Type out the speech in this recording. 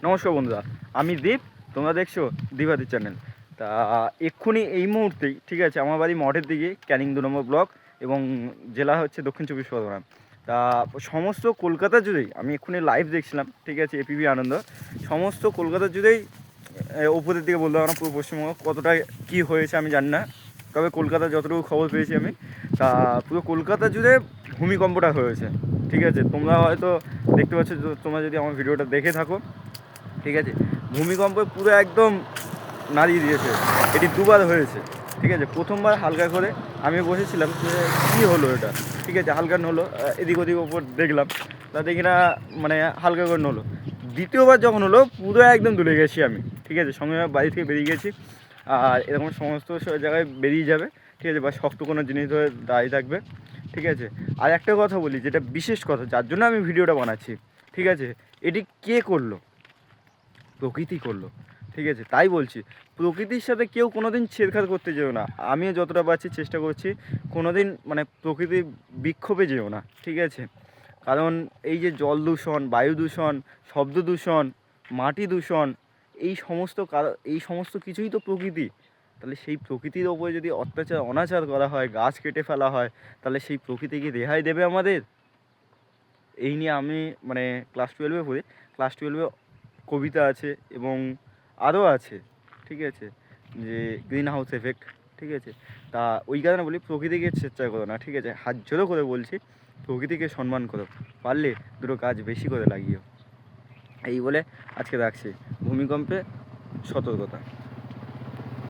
নমস্কার বন্ধুরা, আমি দীপ, তোমরা দেখছো দীপাদি চ্যানেল। তা এক্ষুনি এই মুহূর্তেই ঠিক আছে, আমার বাড়ি মঠের দিকে, ক্যানিং 2 নম্বর ব্লক এবং জেলা হচ্ছে দক্ষিণ চব্বিশ পরগনা। তা সমস্ত কলকাতা জুড়েই আমি এক্ষুনি লাইভ দেখছিলাম, ঠিক আছে, এপিবি আনন্দ। সমস্ত কলকাতা জুড়েই উপরের দিকে বলতে পারবো না, পুরো পশ্চিমবঙ্গ কতটা কী হয়েছে আমি জানি না, তবে কলকাতা যতটুকু খবর পেয়েছি আমি, তা পুরো কলকাতা জুড়ে ভূমিকম্পটা হয়েছে। ঠিক আছে, তোমরা হয়তো দেখতে পাচ্ছ, তোমরা যদি আমার ভিডিওটা দেখে থাকো, ঠিক আছে, ভূমিকম্প পুরো একদম নাড়িয়ে দিয়েছে। এটি দুবার হয়েছে, ঠিক আছে। প্রথমবার হালকা করে আমি বসেছিলাম যে কী হলো এটা, ঠিক আছে, হালকা হলো, এদিক ওদিক ওপর দেখলাম, তা দেখি না মানে হালকা করে হলো। দ্বিতীয়বার যখন হলো পুরো একদম দুলে গেছি আমি, ঠিক আছে, সঙ্গে বাড়ি থেকে বেরিয়ে গেছি। আর এরকম সমস্ত জায়গায় বেরিয়ে যাবে, ঠিক আছে, বা শক্ত কোনো জিনিস ধরে দাঁড়িয়ে থাকবে, ঠিক আছে। আর একটা কথা বলি, যেটা বিশেষ কথা, যার জন্য আমি ভিডিওটা বানাচ্ছি, ঠিক আছে, এটি কে করলো? প্রকৃতি করলো, ঠিক আছে। তাই বলছি, প্রকৃতির সাথে কেউ কোনো দিন ছেড়খাড় করতে যেও না। আমিও যতটা পারছি চেষ্টা করছি, কোনো দিন মানে প্রকৃতির বিক্ষোভে যেও না, ঠিক আছে। কারণ এই যে জল দূষণ, বায়ু দূষণ, শব্দ দূষণ, মাটি দূষণ, এই সমস্ত কিছুই তো প্রকৃতি। তাহলে সেই প্রকৃতির ওপরে যদি অত্যাচার অনাচার করা হয়, গাছ কেটে ফেলা হয়, তাহলে সেই প্রকৃতি কি রেহাই দেবে আমাদের? এই নিয়ে আমি মানে ক্লাস 12-এ পড়ি। ক্লাস 12-এ কবিতা আছে এবং আরও আছে, ঠিক আছে, যে গ্রিন হাউস এফেক্ট, ঠিক আছে। তা ওই কারণে বলি, প্রকৃতিকে চেষ্টা করো না, ঠিক আছে, হাত জোড়ো করে বলছি, প্রকৃতিকে সম্মান করো, পারলে দুটো গাছ বেশি করে লাগিও। এই বলে আজকে রাখছি। ভূমিকম্পে সতর্কতা।